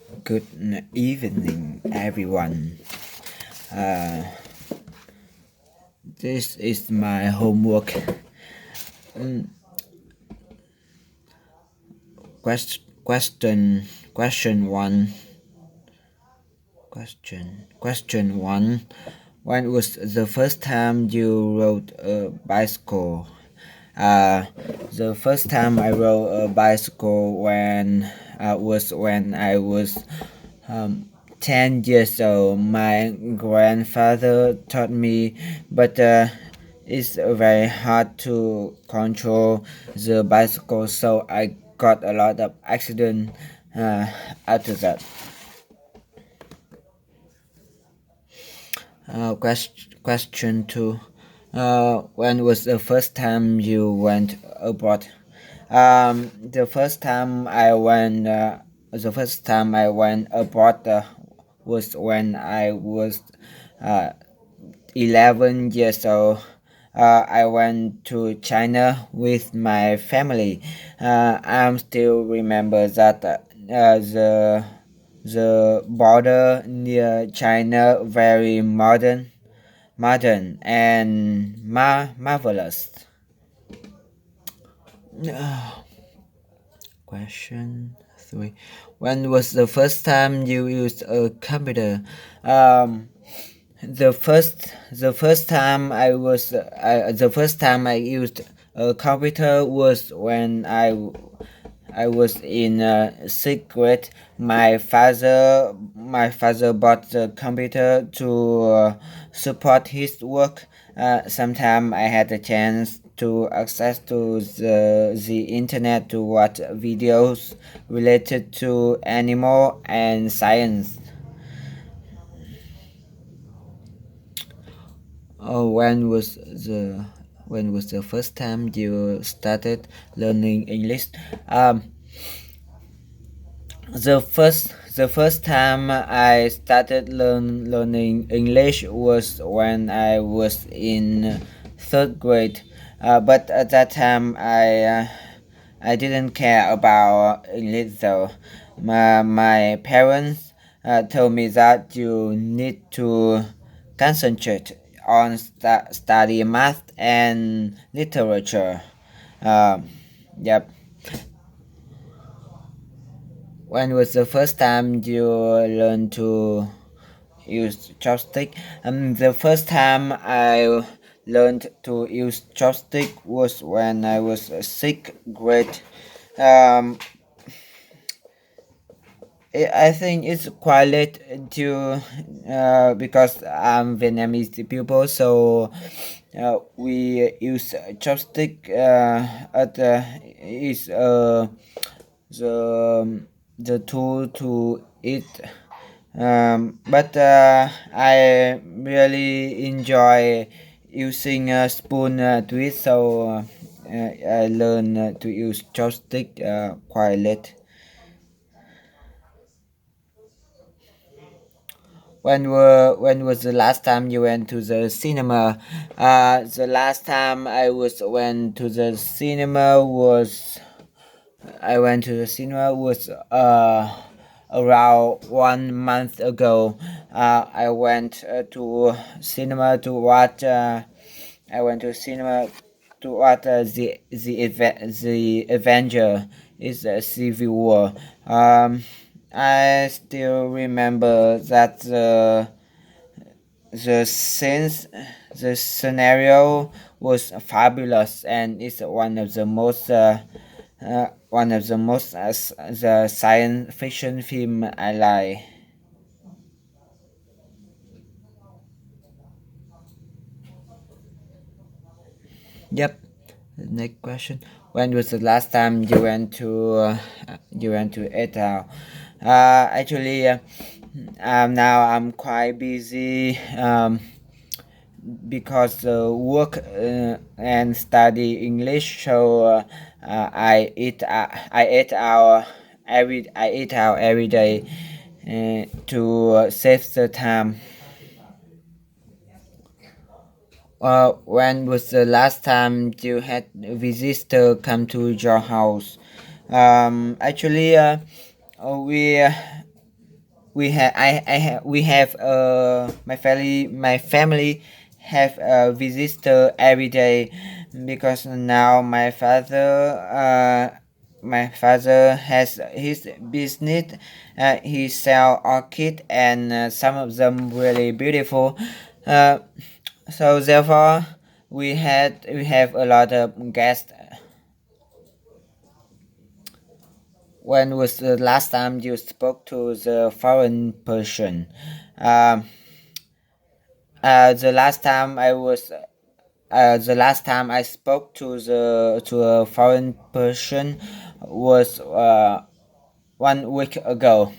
Good evening, everyone. Uh, this is my homework. Mm, question one. Question one. When was the first time you rode a bicycle? Uh, the first time I rode a bicycle was when I was 10 years old. My grandfather taught me, but it's very hard to control the bicycle, so I got a lot of accident after that. Question two. When was the first time you went abroad? The first time I went abroad was when I was uh, 11 years old. I went to China with my family. I still remember that the border near China very modern and marvelous. Question three. When was the first time you used a computer? Um, the first time I used a computer was when I was in sixth grade. My father bought the computer to support his work. Sometime I had a chance to access to the internet to watch videos related to animal and science. Oh, when was the first time you started learning English? Um, the first time I started learning English was when I was in third grade. But at that time I didn't care about English though. My parents told me that you need to concentrate on study math and literature. Um, yep. When was the first time you learned to use chopstick? The first time I learned to use chopstick was when I was sixth grade. Um, I think it's quite late to because I'm Vietnamese people, so we use chopstick at is the tool to eat. But I really enjoy using a spoon to eat, so I learned to use chopstick quite late. When was the last time you went to the cinema? The last time went to the cinema was I went to the cinema was around 1 month ago. I went to cinema to watch. I went to cinema to watch the Avenger is a Civil War. I still remember that the scenes, the scenario was fabulous, and it's one of the most the science fiction film I like. Yep. The next question. When was the last time you went to eat out? Actually, now I'm quite busy. Because work and study English, so I eat out every day to save the time. When was the last time you had a visitor come to your house? Actually, we we have my family have a visitor every day because now my father has his business. He sell orchid and some of them really beautiful. uh, so therefore we have a lot of guests. When was the last time you spoke to the foreign person? um, the last time I spoke to a foreign person was 1 week ago.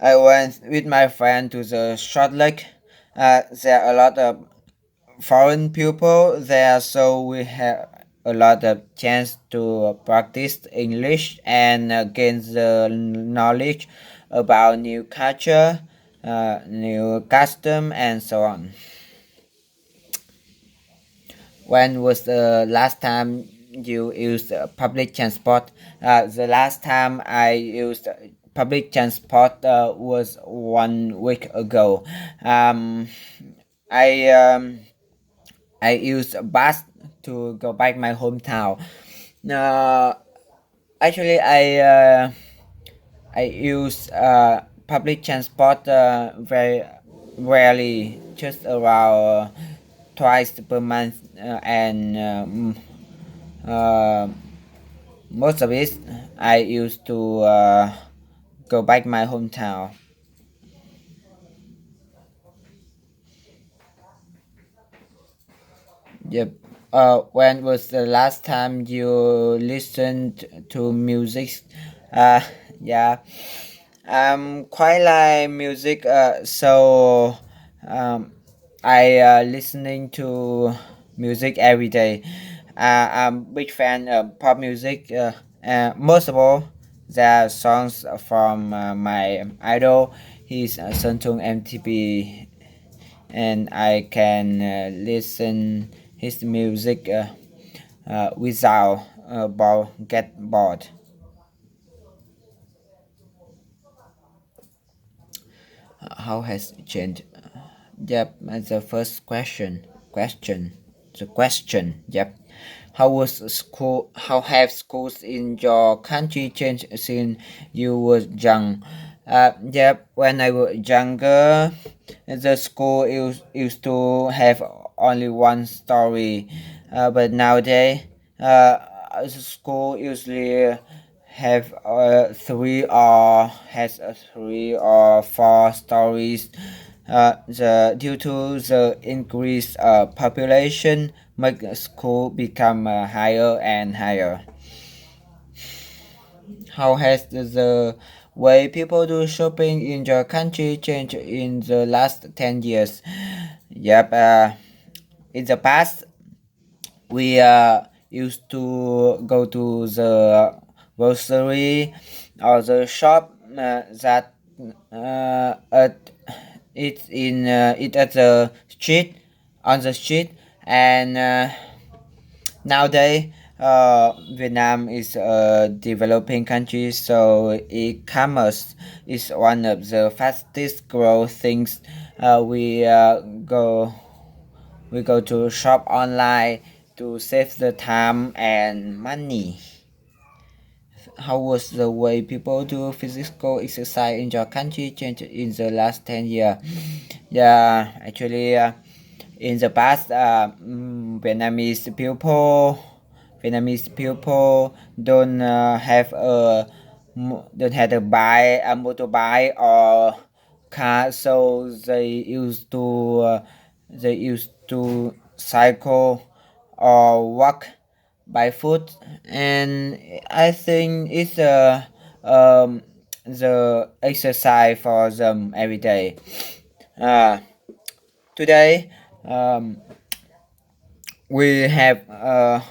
I went with my friend to the Short Lake. There are a lot of foreign people there, so we have a lot of chance to practice English and gain the knowledge about new culture, new custom, and so on. When was the last time you used public transport? The last time I used public transport was 1 week ago. Um, I um, I used a bus to go back my hometown. Uh, actually, I use public transport very rarely, just around twice per month, and uh, most of it I used to go back my hometown. Yep. When was the last time you listened to music? Uh, yeah. Quite like music. So I listening to music every day. I'm big fan of pop music. Most of all, the songs from my idol. He's Sun Tung MTP, and I can listen his music without get bored. How has it changed? Yep, the first question, the question. Yep. How was school? How have schools in your country changed since you were young? Yep. When I was younger, the school used to have only one story, but nowadays, the school usually have three or four stories. The due to the increased population, make the school become higher and higher. How has the way people do shopping in your country changed in the last 10 years? Yep. In the past, we used to go to the grocery or the shop that at it at the street on the street, and nowadays Vietnam is a developing country, so e-commerce is one of the fastest growth things. We go to shop online to save the time and money. How was the way people do physical exercise in your country changed in the last 10 years? Yeah, actually, in the past, Vietnamese people don't have a motorbike or car, so they used to cycle or walk by foot, and I think it's the exercise for them every day. Uh, Today, we have a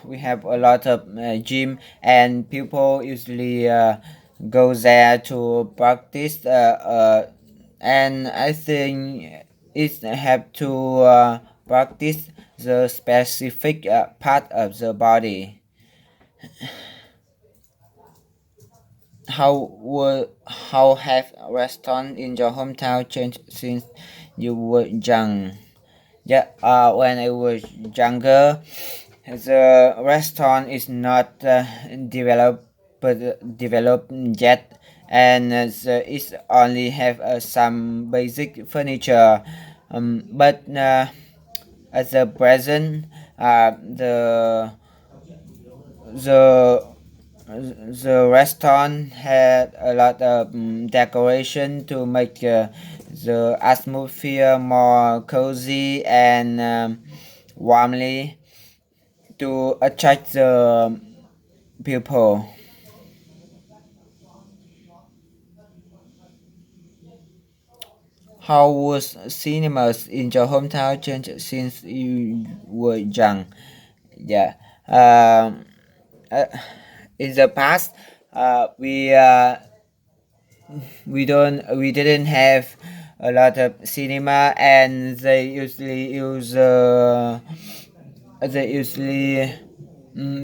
lot of gym, and people usually go there to practice. And I think it have to practice the specific part of the body. how have restaurants in your hometown changed since you were young? Yeah, when I was younger, the restaurant is not developed yet, and it only have some basic furniture. But at the present, the the restaurant had a lot of decoration to make the atmosphere more cozy and warmly to attract the people. How was cinemas in your hometown changed since you were young? Yeah. Um, uh, in the past, we didn't have a lot of cinema, and they usually